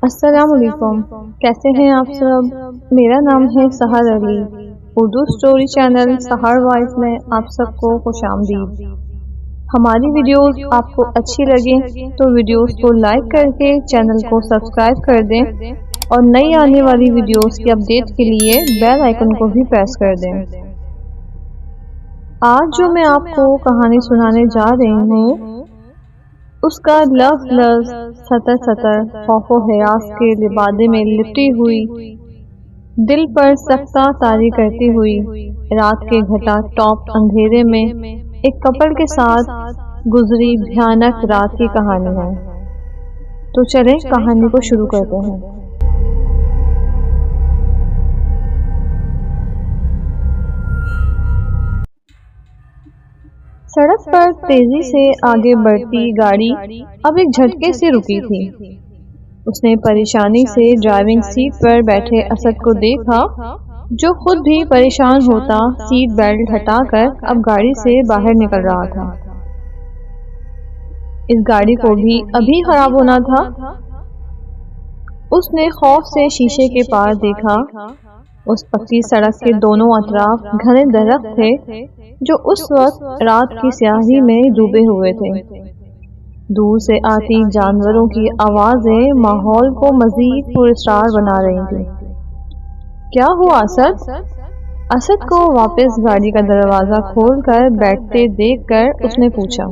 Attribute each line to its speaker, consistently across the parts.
Speaker 1: السلام علیکم، کیسے ہیں آپ سب؟ میرا نام ہے سحر علی۔ اردو سٹوری چینل سحر وائس میں آپ سب کو خوش آمدید۔ ہماری ویڈیوز آپ کو اچھی لگیں تو ویڈیوز کو لائک کر کے چینل کو سبسکرائب کر دیں اور نئی آنے والی ویڈیوز کی اپڈیٹ کے لیے بیل آئیکن کو بھی پریس کر دیں۔ آج جو میں آپ کو کہانی سنانے جا رہی ہوں اس کا لفظ لفظ سطر سطر خوف و ہراس کے لبادے میں لپٹی ہوئی، دل پر سختہ طاری کرتی ہوئی، رات کے گھٹا ٹاپ اندھیرے میں ایک کپل کے ساتھ گزری بھیانک رات کی کہانی ہے۔ تو چلیں کہانی کو شروع کرتے ہیں۔ سڑک پر تیزی سے آگے بڑھتی گاڑی اب ایک جھٹکے سے رکی تھی۔ اس نے پریشانی سے ڈرائیونگ سیٹ پر بیٹھے اسد کو دیکھا جو خود بھی پریشان ہوتا سیٹ بیلٹ ہٹا کر اب گاڑی سے باہر نکل رہا تھا۔ اس گاڑی کو بھی ابھی خراب ہونا تھا۔ اس نے خوف سے شیشے کے پار دیکھا۔ اس پکی سڑک کے دونوں اطراف گھنے درخت تھے جو اس وقت رات کی سیاہی میں ڈوبے ہوئے تھے۔ دور سے آتی جانوروں کی آوازیں ماحول کو مزید پراسرار بنا رہی تھیں۔ کیا ہوا اسد؟ اسد کو واپس گاڑی کا دروازہ کھول کر بیٹھتے دیکھ کر اس نے پوچھا۔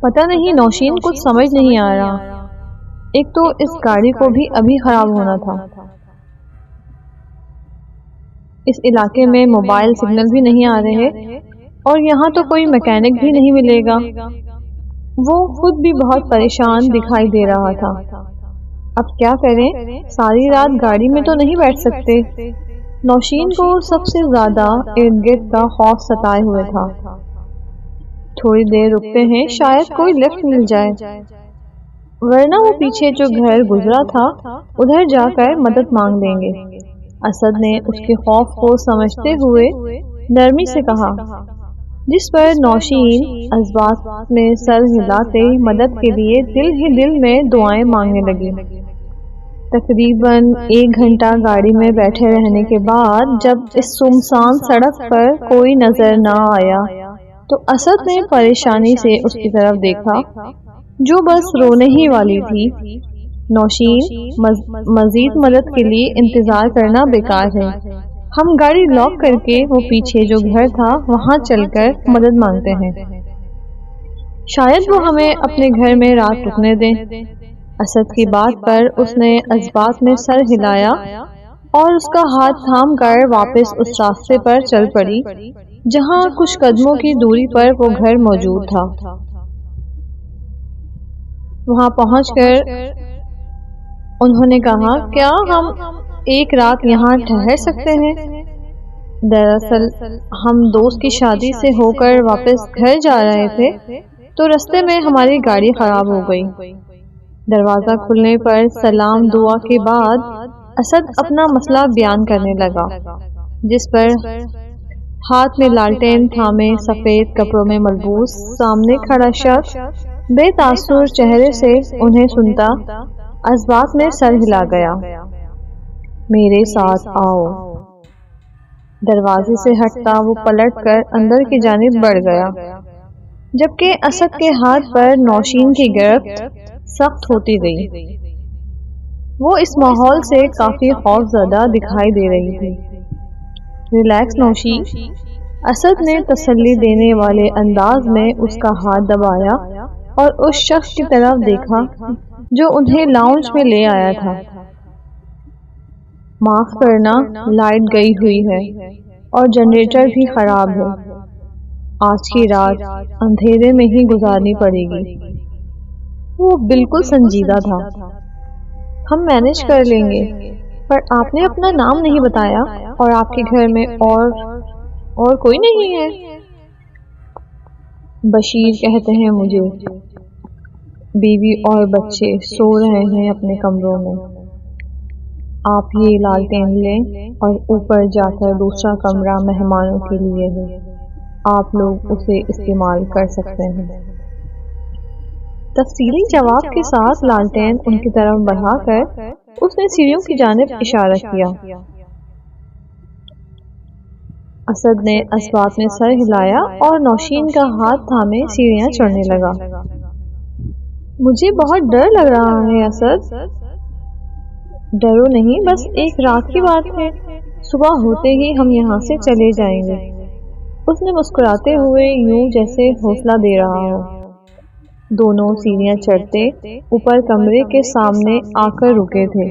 Speaker 1: پتہ نہیں نوشین، کچھ سمجھ نہیں آ رہا۔ ایک تو اس گاڑی کو بھی ابھی خراب ہونا تھا۔ اس علاقے میں موبائل سگنل بھی نہیں آ رہے اور یہاں تو کوئی میکینک بھی نہیں ملے گا۔ وہ خود بھی بہت پریشان دکھائی دے رہا تھا۔ اب کیا کریں؟ ساری رات گاڑی میں تو نہیں بیٹھ سکتے۔ نوشین کو سب سے زیادہ ارد گرد کا خوف ستائے ہوئے تھا۔ تھوڑی دیر رکتے ہیں، شاید کوئی لفٹ مل جائے، ورنہ وہ پیچھے جو گھر گزرا تھا ادھر جا کر مدد مانگ لیں گے۔ اسد نے اس کے خوف کو سمجھتے ہوئے نرمی سے کہا، جس پر نوشین اذبات میں سر ہلاتے مدد کے لیے دل ہی دل میں دعائیں مانگنے لگی۔ تقریباً 1 گھنٹہ گاڑی میں بیٹھے رہنے کے بعد جب اس سنسان سڑک پر کوئی نظر نہ آیا تو اسد نے پریشانی سے اس کی طرف دیکھا جو بس رونے ہی والی تھی۔ نوشین، مزید مدد کے لیے انتظار کرنا بیکار ہے۔ ہم گاڑی لاک کر کے وہ پیچھے جو گھر تھا وہاں چل کر مدد مانگتے ہیں، شاید وہ ہمیں اپنے گھر میں رات رکنے دیں۔ اسد کی بات پر اس نے اذبات میں سر ہلایا اور اس کا ہاتھ تھام کر واپس اس راستے پر چل پڑی جہاں کچھ قدموں کی دوری پر وہ گھر موجود تھا۔ وہاں پہنچ کر انہوں نے کہا، کیا ہم ایک رات یہاں ٹھہر سکتے ہیں؟ دراصل ہم دوست کی شادی سے ہو کر واپس گھر جا رہے تھے تو رستے میں ہماری گاڑی خراب ہو گئی۔ دروازہ کھلنے پر سلام دعا کے بعد اسد اپنا مسئلہ بیان کرنے لگا، جس پر ہاتھ میں لالٹین تھامے سفید کپڑوں میں ملبوس سامنے کھڑا شخص بے تاثر چہرے سے انہیں سنتا اذبات میں سر ہلا گیا۔ میرے ساتھ آؤ۔ دروازے سے ہٹتا وہ پلٹ کر اندر کی جانب بڑھ گیا، جبکہ اسد کے ہاتھ پر نوشین کی گرفت سخت ہوتی گئی۔ وہ اس ماحول سے کافی خوف زدہ دکھائی دے رہی تھی۔ ریلیکس نوشی، اسد نے تسلی دینے والے انداز میں اس کا ہاتھ دبایا اور اس شخص کی طرف دیکھا جو انہیں لاؤنج میں لے آیا تھا۔ معاف کرنا، لائٹ گئی ہوئی ہے اور جنریٹر بھی خراب ہے۔ آج کی رات اندھیرے میں ہی گزارنی پڑے گی۔ وہ بالکل سنجیدہ تھا۔ ہم مینج کر لیں گے، پر آپ نے اپنا نام نہیں بتایا اور آپ کے گھر میں اور کوئی نہیں ہے؟ بشیر کہتے ہیں مجھے۔ بیوی اور بچے سو رہے ہیں اپنے کمروں میں۔ آپ یہ لالٹین لیں اور اوپر جا کر دوسرا کمرہ مہمانوں کے لیے ہے، آپ لوگ اسے استعمال کر سکتے ہیں۔ تفصیلی جواب کے ساتھ لالٹین ان کی طرف بڑھا کر اس نے سیڑھیوں کی جانب اشارہ کیا۔ اسد نے اسبات میں سر ہلایا اور نوشین کا ہاتھ تھامے سیڑھیاں چڑھنے لگا۔ مجھے بہت ڈر لگ رہا ہے اسد۔ ڈرو نہیں، بس ایک رات کی بات ہے، صبح ہوتے ہی ہم یہاں سے چلے جائیں گے۔ اس نے مسکراتے ہوئے یوں جیسے حوصلہ دے رہا ہو۔ دونوں سیڑھیاں چڑھتے اوپر کمرے کے سامنے آ کر رکے تھے۔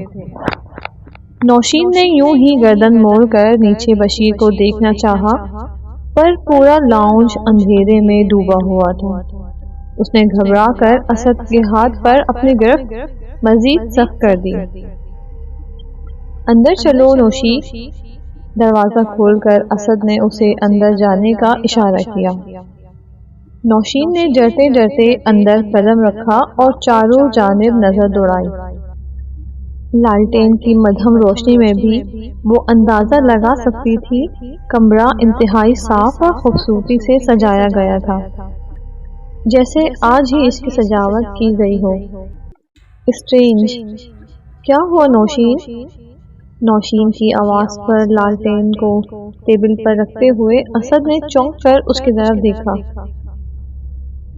Speaker 1: نوشین نے یوں ہی گردن موڑ کر نیچے بشیر کو دیکھنا چاہا، پر پورا لاؤنج اندھیرے میں ڈوبا ہوا تھا۔ اس نے گھبرا کر اسد کے ہاتھ پر اپنی گرفت مزید سخت کر دی۔ اندر چلو نوشی۔ دروازہ کھول کر اسد نے اسے اندر جانے کا اشارہ کیا۔ نوشین نے ڈرتے ڈرتے اندر قدم رکھا اور چاروں جانب نظر دوڑائی۔ لالٹین کی مدھم روشنی میں بھی وہ اندازہ لگا سکتی تھی کمرہ انتہائی صاف اور خوبصورتی سے سجایا گیا تھا، جیسے آج ہی اس کی سجاوٹ کی گئی ہو۔ اسٹرینج، کیا ہوا نوشین؟ نوشین کی آواز پر لالٹین کو ٹیبل پر رکھتے ہوئے اسد نے چونک کر اس کی طرف دیکھا۔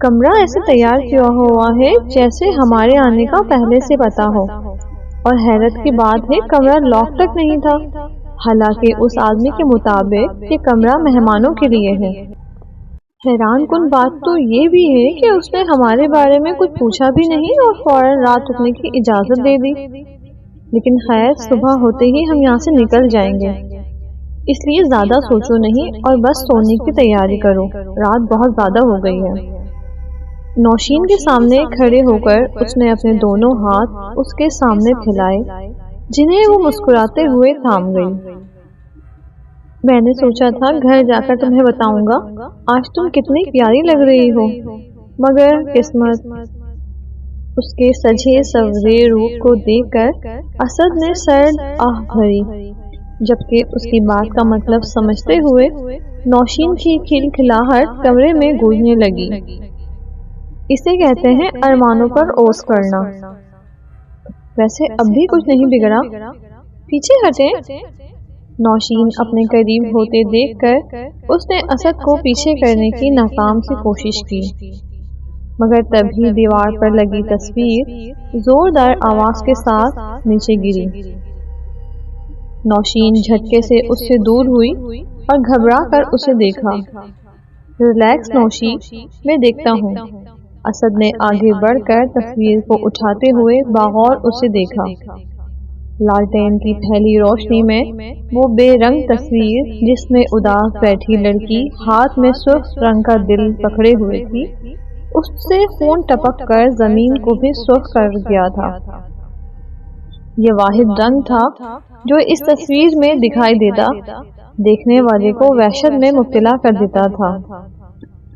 Speaker 1: کمرہ ایسے تیار کیا ہوا ہے جیسے ہمارے آنے کا پہلے سے پتا ہو، اور حیرت کی بات ہے کمرہ لاک تک نہیں تھا، حالانکہ اس آدمی کے مطابق یہ کمرہ مہمانوں کے لیے ہے۔ حیران کن بات تو یہ بھی ہے کہ اس نے ہمارے بارے میں کچھ پوچھا بھی نہیں اور فوراً رات رکنے کی اجازت دے دی۔ لیکن خیر، صبح ہوتے ہی ہم یہاں سے نکل جائیں گے، اس لیے زیادہ سوچو نہیں اور بس سونے کی تیاری کرو، رات بہت زیادہ ہو گئی ہے۔ نوشین کے سامنے کھڑے ہو کر اس نے اپنے دونوں ہاتھ اس کے سامنے پھیلائے، جنہیں وہ مسکراتے ہوئے تھام گئی۔ میں نے سوچا تھا گھر جا کر تمہیں بتاؤں گا آج تم کتنی پیاری لگ رہی ہو، مگر قسمت۔ اس کے سجے سورے روپ کو دیکھ کر اسد نے سرد آہ بھری، جبکہ اس کی بات کا مطلب سمجھتے ہوئے نوشین کی کھلکھلاہٹ کمرے میں گونجنے لگی۔ اسے کہتے ہیں ارمانوں پر اوس کرنا۔ ویسے اب بھی کچھ نہیں بگڑا، پیچھے ہٹیں۔ نوشین اپنے قریب ہوتے دیکھ کر اس نے اسد کو پیچھے کرنے کی ناکام سی کوشش کی، مگر تبھی دیوار پر لگی تصویر زوردار آواز کے ساتھ نیچے گری۔ نوشین جھٹکے سے اس سے دور ہوئی اور گھبرا کر اسے دیکھا۔ ریلیکس نوشی، میں دیکھتا ہوں۔ اسد نے آگے بڑھ کر تصویر کو اٹھاتے ہوئے باغور اسے دیکھا۔ لالٹین کی پھیلی روشنی میں وہ بے رنگ تصویر، جس میں اداس بیٹھی لڑکی ہاتھ میں سرخ رنگ کا دل پکڑے ہوئے تھی، اس سے خون ٹپک کر زمین کو بھی سرخ کر گیا تھا۔ یہ واحد رنگ تھا جو اس تصویر میں دکھائی دیتا دیکھنے والے کو وحشت میں مبتلا کر دیتا تھا۔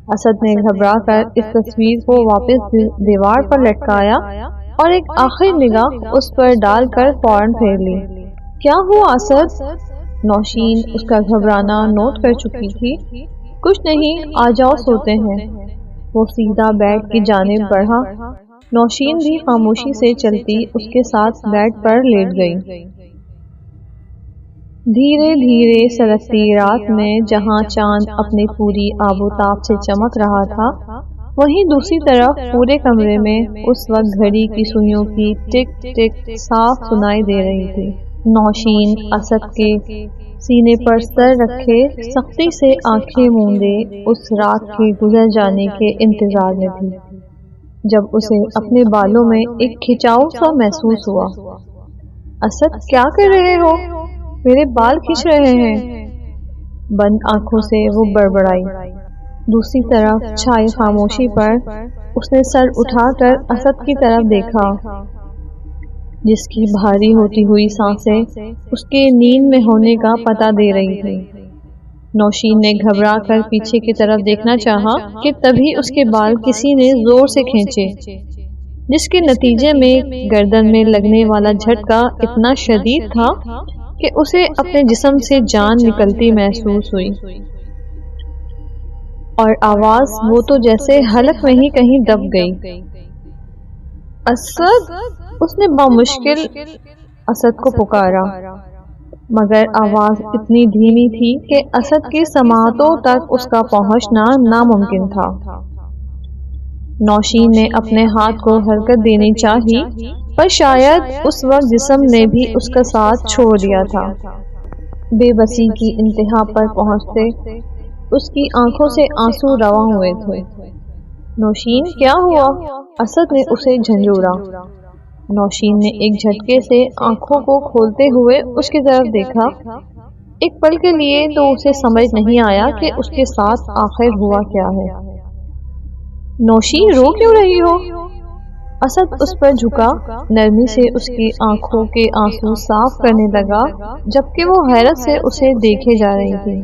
Speaker 1: اسد نے گھبرا کر اس تصویر کو واپس دیوار پر لٹکایا اور ایک آخری نگاہ اس پر ڈال کر فوراً پھیر لی۔ کیا ہوا اسد؟ نوشین اس کا گھبرانا نوٹ کر چکی تھی۔ کچھ نہیں، آ جاؤ سوتے ہیں۔ وہ سیدھا بیڈ کی جانب بڑھا۔ نوشین بھی خاموشی سے چلتی اس کے ساتھ بیڈ پر لیٹ گئی۔ دھیرے دھیرے سلگتی رات میں جہاں چاند اپنی پوری آب و تاب سے چمک رہا تھا، وہیں دوسری طرف پورے کمرے میں اس وقت گھڑی کی سوئیوں کی ٹک ٹک صاف سنائی دے رہی تھی۔ نوشین اسد کے سینے پر سر رکھے سختی سے آنکھیں موندے اس رات کے گزر جانے کے انتظار میں تھی، جب اسے اپنے بالوں میں ایک کھچاؤ سا محسوس ہوا۔ اسد، کیا کر رہے ہو؟ میرے بال کھینچ رہے ہیں۔ بند آنکھوں سے وہ بڑبڑائی۔ دوسری طرف چھائی خاموشی پر اس نے سر اٹھا کر اسد کی طرف دیکھا، جس کی بھاری ہوتی ہوئی سانسیں اس کے نیند میں ہونے کا پتہ دے رہی تھی۔ نوشین نے گھبرا کر پیچھے کی طرف دیکھنا چاہا کہ تبھی اس کے بال کسی نے زور سے کھینچے، جس کے نتیجے میں گردن میں لگنے والا جھٹکا اتنا شدید تھا کہ اسے اپنے جسم سے جان نکلتی محسوس ہوئی، اور آواز وہ تو جیسے حلق میں ہی کہیں دب گئی۔ اسد! اس نے بامشکل اسد کو پکارا، مگر آواز اتنی دھیمی تھی کہ اسد کی سماعتوں تک اس کا پہنچنا ناممکن تھا۔ نوشین نے اپنے ہاتھ کو حرکت دینی چاہی، پر شاید اس وقت جسم نے بھی اس کا ساتھ چھوڑ دیا تھا۔ بے بسی کی انتہا پر پہنچتے اس کی آنکھوں سے آنسو رواں ہوئے تھے۔ نوشین، کیا ہوا؟ اسد نے اسے جھنجھوڑا۔ نوشین نے ایک جھٹکے سے آنکھوں کو کھولتے ہوئے اس کی طرف دیکھا۔ ایک پل کے لیے تو اسے سمجھ نہیں آیا کہ اس کے ساتھ آخر ہوا کیا ہے۔ نوشین، رو کیوں رہی ہو؟ اسد اس پر جھکا، نرمی سے اس کی آنکھوں کے آنسو صاف کرنے لگا، جبکہ وہ حیرت سے اسے دیکھے جا رہی تھی۔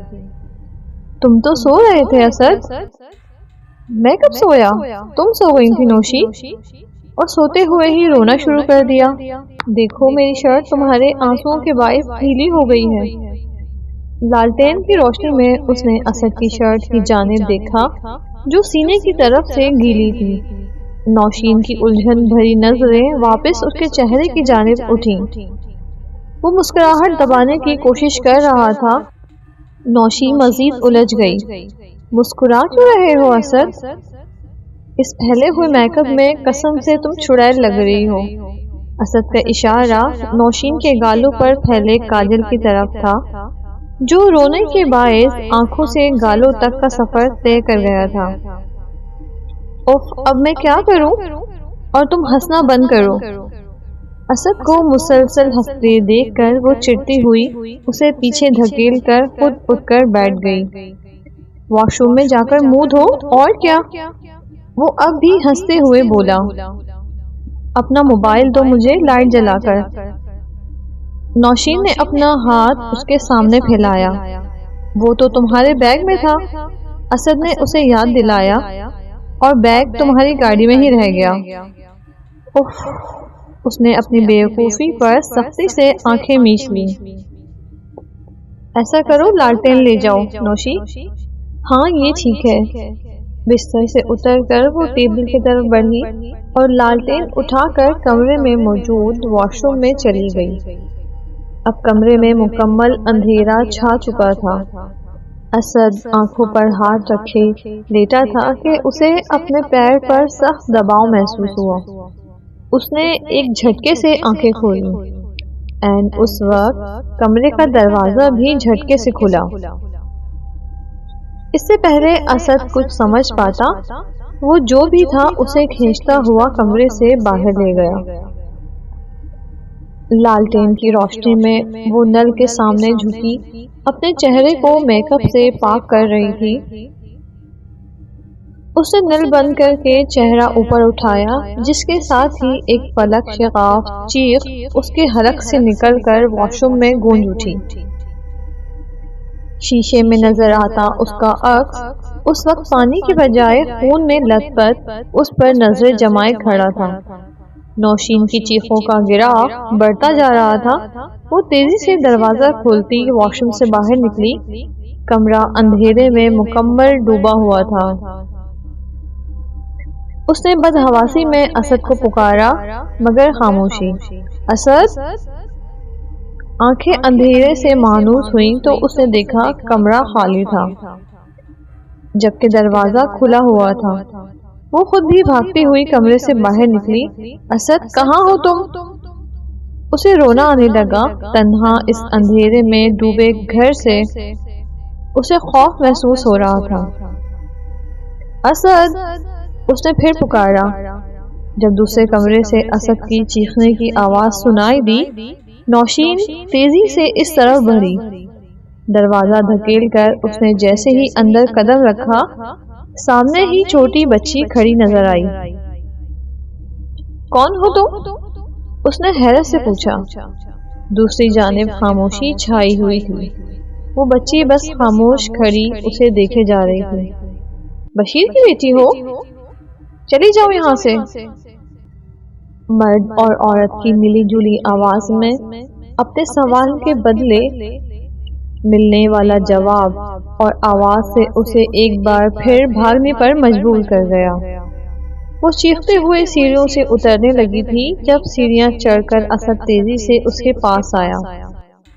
Speaker 1: تم تو سو رہے تھے اسد۔ میں کب سویا؟ تم سو گئی تھی نوشی، اور سوتے ہوئے ہی رونا شروع کر دیا۔ دیکھو میری شرٹ تمہارے آنسوؤں کے باعث گیلی ہو گئی ہے۔ لالٹین کی روشنی میں اس نے اسد کی شرٹ کی جانب دیکھا جو سینے کی طرف سے گیلی تھی۔ نوشین کی الجھن بھری نظریں واپس اس کے چہرے کی جانب اٹھیں۔ وہ مسکراہٹ دبانے کی کوشش کر رہا تھا۔ نوشی مزید الجھ گئی۔ مسکرا کیوں رہے ہو اسد؟ اس پھیلے ہوئے میک اپ میں قسم سے تم چڑیل لگ رہی ہو۔ اسد کا اشارہ نوشین کے گالوں پر پھیلے کاجل کی طرف تھا، جو رونے کے باعث آنکھوں سے گالوں تک کا سفر طے کر گیا تھا۔ اوف، اب میں کیا کروں؟ اور تم ہنسنا بند کرو۔ اسد کو مسلسل ہنستے دیکھ کر وہ چڑھتی ہوئی اسے پیچھے دھکیل کر خود اٹھ کر بیٹھ گئی۔ واش روم میں جا کر منہ دھو، اور کیا؟ وہ اب بھی ہنستے ہوئے بولا۔ اپنا موبائل دو مجھے، لائٹ جلا کر۔ نوشین نے اپنا ہاتھ اس کے سامنے پھیلایا۔ وہ تو تمہارے بیگ میں تھا، اسد نے اسے یاد دلایا، اور بیگ تمہاری گاڑی میں ہی رہ گیا۔ اف، اس نے اپنی بیوقوفی پر سختی سے آنکھیں میچ لی۔ ایسا کرو، لالٹین لے جاؤ نوشی۔ ہاں یہ ٹھیک ہے۔ بستر سے اتر کر وہ ٹیبل کی طرف بڑھی اور لالٹین اٹھا کر کمرے میں موجود واش روم میں چلی گئی۔ اب کمرے میں مکمل اندھیرا چھا چکا تھا۔ اسد آنکھوں پر ہاتھ رکھے لیٹا تھا کہ اسے اپنے پیر پر سخت دباؤ محسوس ہوا۔ اس نے ایک جھٹکے سے آنکھیں کھولی۔ عین اس وقت کمرے کا دروازہ بھی جھٹکے سے کھلا۔ اس سے پہلے اسد کچھ سمجھ پاتا، وہ جو بھی تھا اسے کھینچتا ہوا کمرے سے باہر لے گیا۔ لالٹین کی روشنی میں وہ نل کے سامنے جھکی اپنے چہرے کو میک اپ سے پاک کر رہی تھی۔ اس نے نل بند کر کے چہرہ اوپر اٹھایا، جس کے ساتھ ہی ایک پلک شگاف چیخ اس کے حلق سے نکل کر واش روم میں گونج اٹھی۔ شیشے میں نظر آتا اس کا عکس اس وقت پانی کے بجائے خون میں لت پت اس پر نظریں جمائے کھڑا تھا۔ نوشین کی چیخوں کا گراف بڑھتا جا رہا تھا۔ وہ تیزی سے دروازہ کھولتی واش روم سے باہر نکلی۔ کمرہ اندھیرے میں مکمل ڈوبا ہوا تھا۔ اس نے بدحواسی میں اسد کو پکارا، مگر خاموشی۔ اسد! آنکھیں اندھیرے سے مانوس ہوئیں تو اس نے دیکھا کمرہ خالی تھا، جبکہ دروازہ کھلا ہوا تھا۔ وہ خود بھی بھاگتی ہوئی کمرے سے باہر نکلی۔ اسد، کہاں ہو تم؟ اسے رونا آنے لگا۔ تنہا اس اندھیرے میں ڈوبے گھر سے اسے خوف محسوس ہو رہا تھا۔ اسد! اس نے پھر پکارا۔ جب دوسرے کمرے سے اسد کی چیخنے کی آواز سنائی دی، نوشین تیزی سے اس طرف بڑھی۔ دروازہ دھکیل کر اس نے جیسے ہی اندر قدم رکھا، سامنے ہی چھوٹی بچی کھڑی نظر آئی۔ کون ہو تم؟ اس نے حیرت سے پوچھا۔ دوسری جانب خاموشی چھائی ہوئی تھی۔ وہ بچی بس خاموش کھڑی اسے دیکھے جا رہی تھی۔ بشیر کی بیٹی ہو؟ چلی جاؤ یہاں سے۔ مرد اور عورت کی ملی جلی آواز میں اپنے سوال کے بدلے ملنے والا جواب اور آواز سے اسے ایک بار پھر بھاگنے پر مجبور کر گیا۔ وہ چیختے ہوئے سیڑھیوں سے اترنے لگی تھی جب سیڑھیاں چڑھ کر اسد تیزی سے اس کے پاس آیا۔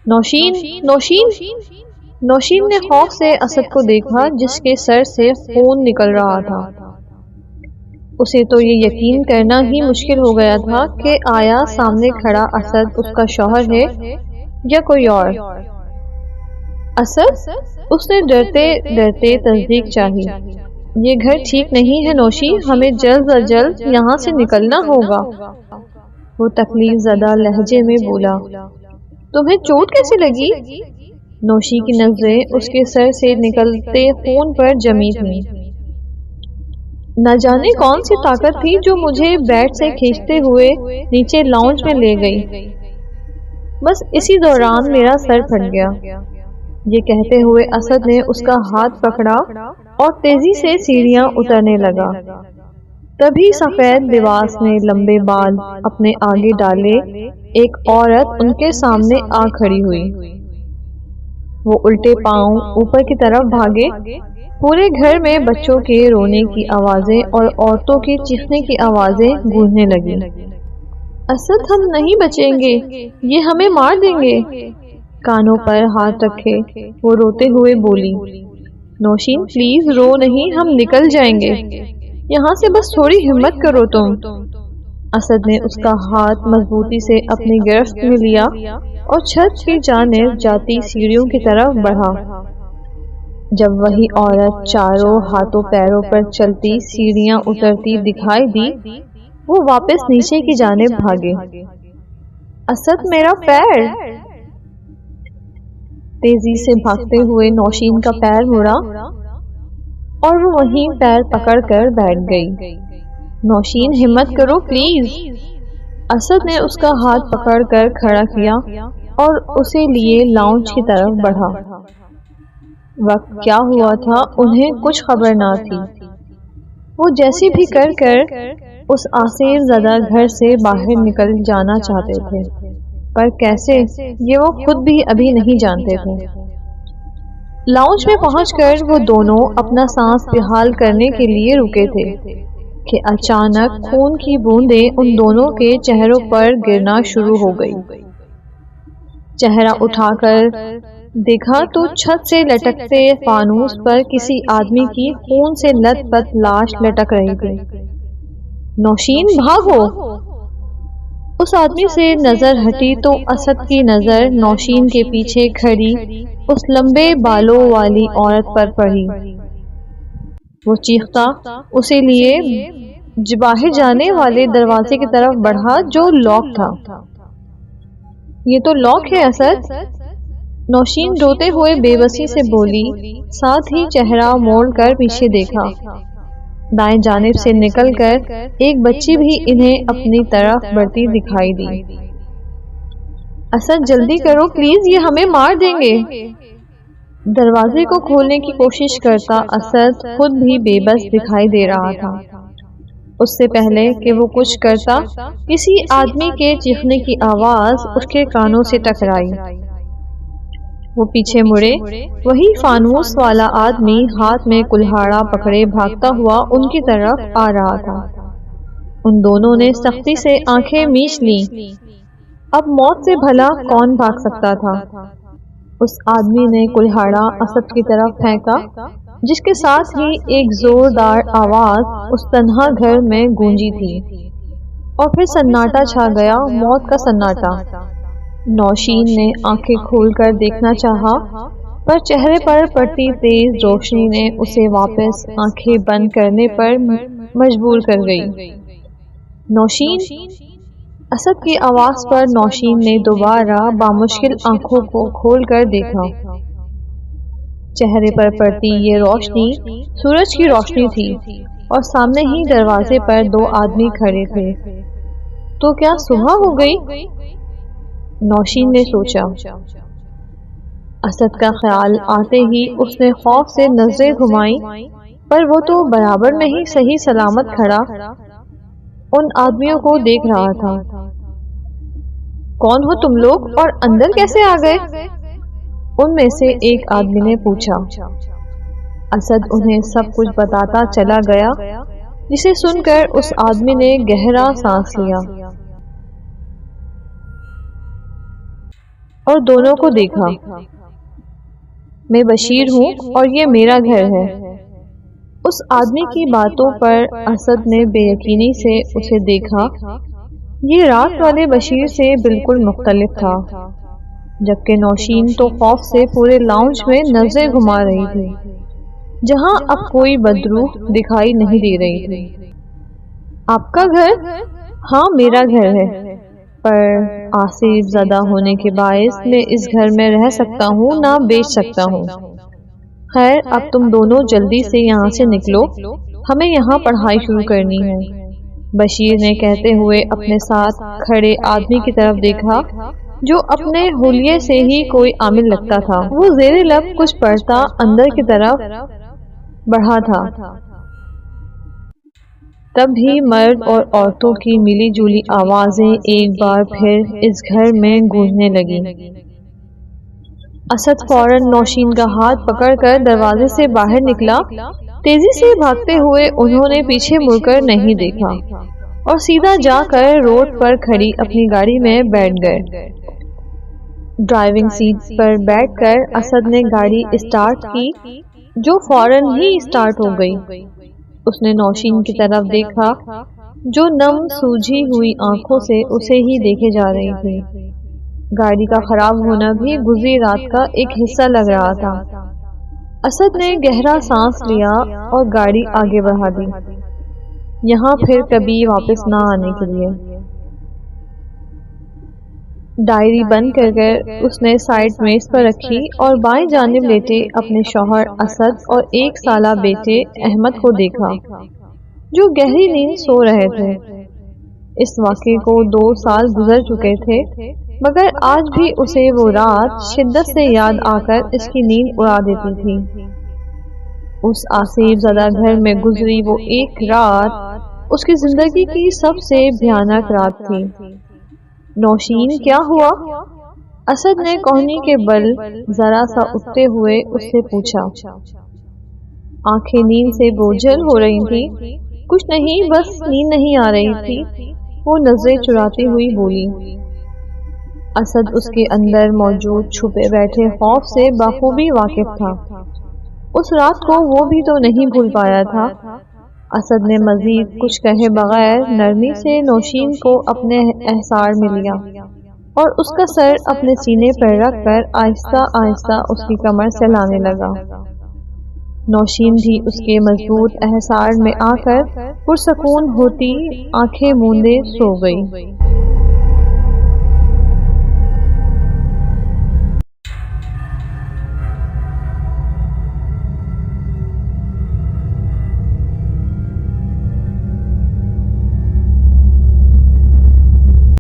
Speaker 1: نوشین، نوشین! نوشین نے خوف سے اسد کو دیکھا جس کے سر سے خون نکل رہا تھا۔ اسے تو یہ یقین کرنا ہی مشکل ہو گیا تھا کہ آیا سامنے کھڑا اسد اس کا شوہر ہے یا کوئی اور۔ اسد؟ اس نے ڈرتے ڈرتے تصدیق چاہی۔ یہ گھر ٹھیک نہیں ہے نوشی، ہمیں جلد از جلد یہاں سے نکلنا ہوگا۔ وہ تکلیف زدہ لہجے میں بولا۔ تمہیں چوٹ کیسے لگی؟ نوشی کی نظریں اس کے سر سے نکلتے خون پر جمی تھیں۔ نہ جانے کون سی طاقت تھی جو مجھے بیڈ سے کھینچتے ہوئے نیچے لاؤنج میں لے گئی۔ بس اسی دوران میرا سر پھٹ گیا۔ یہ کہتے ہوئے اسد نے اس کا ہاتھ پکڑا اور تیزی سے سیڑھیاں اترنے لگا۔ تبھی سفید لباس میں لمبے بال اپنے آگے ڈالے ایک عورت ان کے سامنے آ کھڑی ہوئی۔ وہ الٹے پاؤں اوپر کی طرف بھاگے۔ پورے گھر میں بچوں کے رونے کی آوازیں اور عورتوں کے چیخنے کی آوازیں گونجنے لگی۔ اسد، ہم نہیں بچیں گے، یہ ہمیں مار دیں گے۔ کانوں پر ہاتھ رکھے وہ روتے ہوئے بولی۔ نوشین پلیز رو نہیں، ہم نکل جائیں گے یہاں سے، بس تھوڑی ہمت کرو تم۔ اسد نے اس کا ہاتھ مضبوطی سے اپنی گرفت میں لیا اور چھت کی جانب جاتی سیڑھیوں کی طرف بڑھا۔ جب وہی عورت چاروں ہاتھوں پیروں پر چلتی سیڑھیاں اترتی دکھائی دی، وہ واپس نیچے کی جانب بھاگے۔ اسد، میرا پیر! تیزی سے بھاگتے ہوئے نوشین کا پیر مڑا اور وہ وہیں پیر پکڑ کر بیٹھ گئی۔ نوشین ہمت کرو پلیز۔ اسد نے اس کا ہاتھ پکڑ کر کھڑا کیا اور اسے لیے لاؤنج کی طرف بڑھا۔ وقت کیا ہوا تھا انہیں کچھ خبر نہ تھی۔ وہ جیسی بھی کر اس آسیر زدہ گھر سے باہر نکل جانا چاہتے تھے، پر کیسے یہ وہ خود بھی ابھی نہیں جانتے تھے۔ لاؤنج میں پہنچ کر وہ دونوں اپنا سانس بحال کرنے کے لیے رکے تھے کہ اچانک خون کی بوندیں ان دونوں کے چہروں پر گرنا شروع ہو گئی۔ چہرہ اٹھا کر دیکھا تو چھت سے لٹکتے فانوس پر کسی آدمی کی خون سے لت پت لاش لٹک رہی تھی۔ نوشین بھاگو! اس آدمی سے نظر ہٹی تو اسد کی نظر نوشین کے پیچھے کھڑی اس لمبے بالوں والی عورت پر پڑی۔ وہ چیختا اسے لیے باہر جانے والے دروازے کی طرف بڑھا جو لاک تھا۔ یہ تو لاک ہے اسد! نوشین روتے ہوئے بے بسی سے بولی، ساتھ ہی چہرہ موڑ کر پیچھے دیکھا۔ دائیں جانب سے نکل کر ایک بچی بھی انہیں اپنی طرف بڑھتی دکھائی دی۔ اسد جلدی کرو پلیز، یہ ہمیں مار دیں گے۔ دروازے کو کھولنے کی کوشش کرتا اسد خود بھی بے بس دکھائی دے رہا تھا۔ اس سے پہلے کہ وہ کچھ کرتا، کسی آدمی کے چیخنے کی آواز اس کے کانوں سے ٹکرائی۔ وہ پیچھے مڑے، وہی فانوس والا آدمی ہاتھ میں کلہاڑا پکڑے بھاگتا ہوا ان کی طرف آ رہا تھا۔ ان دونوں نے سختی سے آنکھیں میچ لیں۔ اب موت سے بھلا کون بھاگ سکتا تھا؟ اس آدمی نے کلہاڑا اسد کی طرف پھینکا، جس کے ساتھ ہی ایک زوردار آواز اس تنہا گھر میں گونجی تھی، اور پھر سناٹا چھا گیا، موت کا سناٹا۔ نوشین نے آنکھیں کھول کر دیکھنا چاہا، پر چہرے پر پڑتی تیز روشنی نے اسے واپس آنکھیں بند کرنے پر مجبور کر گئی۔ نوشین! اسد کی آواز پر نوشین نے دوبارہ بامشکل آنکھوں کو کھول کر دیکھا۔ چہرے پر پڑتی یہ روشنی سورج کی روشنی تھی، اور سامنے ہی دروازے پر دو آدمی کھڑے تھے۔ تو کیا صبح ہو گئی؟ نوشین نے سوچا۔ اسد کا خیال آتے ہی اس نے خوف سے نظریں گھمائیں، پر وہ تو برابر میں ہی صحیح سلامت کھڑا ان آدمیوں کو دیکھ رہا تھا۔ کون ہو تم لوگ اور اندر کیسے آ گئے؟ ان میں سے ایک آدمی نے پوچھا۔ اسد انہیں سب کچھ بتاتا چلا گیا، جسے سن کر اس آدمی نے گہرا سانس لیا اور دونوں کو دیکھا۔ میں بشیر ہوں اور یہ میرا گھر ہے۔ اس آدمی کی باتوں پر اسد نے بے یقینی سے اسے دیکھا۔ یہ رات والے بشیر سے بالکل مختلف تھا، جبکہ نوشین تو خوف سے پورے لاؤنج میں نظریں گھما رہی تھی، جہاں اب کوئی بدروح دکھائی نہیں دے رہی تھی۔ آپ کا گھر؟ ہاں میرا گھر ہے، پر آصف زدہ ہونے کے باعث میں اس گھر میں رہ سکتا ہوں نہ بیچ سکتا ہوں۔ خیر اب تم دونوں جلدی سے یہاں سے نکلو، ہمیں یہاں پڑھائی شروع کرنی ہے۔ بشیر نے کہتے ہوئے اپنے ساتھ کھڑے آدمی کی طرف دیکھا جو اپنے حلیے سے ہی کوئی عامل لگتا تھا۔ وہ زیر لب کچھ پڑھتا اندر کی طرف بڑھا تھا۔ تب بھی مرد اور عورتوں کی ملی جلی آوازیں ایک بار پھر اس گھر میں گونجنے لگیں۔ اسد فوراً نوشین کا ہاتھ پکڑ کر دروازے سے باہر نکلا۔ تیزی سے بھاگتے ہوئے انہوں نے پیچھے مڑ کر نہیں دیکھا اور سیدھا جا کر روڈ پر کھڑی اپنی گاڑی میں بیٹھ گئے۔ ڈرائیونگ سیٹ پر بیٹھ کر اسد نے گاڑی اسٹارٹ کی، جو فوراً ہی اسٹارٹ ہو گئی۔ اس نے نوشین کی طرف دیکھا جو نم سوجھی ہوئی آنکھوں سے اسے ہی دیکھے جا رہی تھی۔ گاڑی کا خراب ہونا بھی گزری رات کا ایک حصہ لگ رہا تھا۔ اسد نے گہرا سانس لیا اور گاڑی آگے بڑھا دی، یہاں پھر کبھی واپس نہ آنے کے لیے۔ ڈائری بند کر کر اس نے سائیڈ میز پر رکھی اور بائیں جانب لیٹے اپنے شوہر اسد اور 1 سالہ بیٹے احمد کو دیکھا جو گہری نیند سو رہے تھے۔ اس واقعے کو 2 سال گزر چکے تھے، مگر آج بھی اسے وہ رات شدت سے یاد آ کر اس کی نیند اڑا دیتی تھی۔ اس آصف زدہ گھر میں گزری وہ ایک رات اس کی زندگی کی سب سے بھیانک رات تھی۔ نوشین کیا ہوا؟ اسد نے کوہنی کے بل ذرا سا اٹھتے ہوئے اس سے پوچھا۔ آنکھیں نیند سے بوجھل ہو رہی تھی۔ کچھ نہیں، بس نیند نہیں آ رہی تھی، وہ نظریں چراتی ہوئی بولی۔ اسد اس کے اندر موجود چھپے بیٹھے خوف سے بخوبی واقف تھا۔ اس رات کو وہ بھی تو نہیں بھول پایا تھا۔ اسد نے مزید کچھ کہے بغیر نرمی سے نوشین کو اپنے احصار میں لیا اور اس کا سر اپنے سینے پر رکھ کر آہستہ آہستہ اس کی کمر سے لانے لگا۔ نوشین بھی اس کے مضبوط احصار میں آ کر پرسکون ہوتی آنکھیں موندے سو گئی۔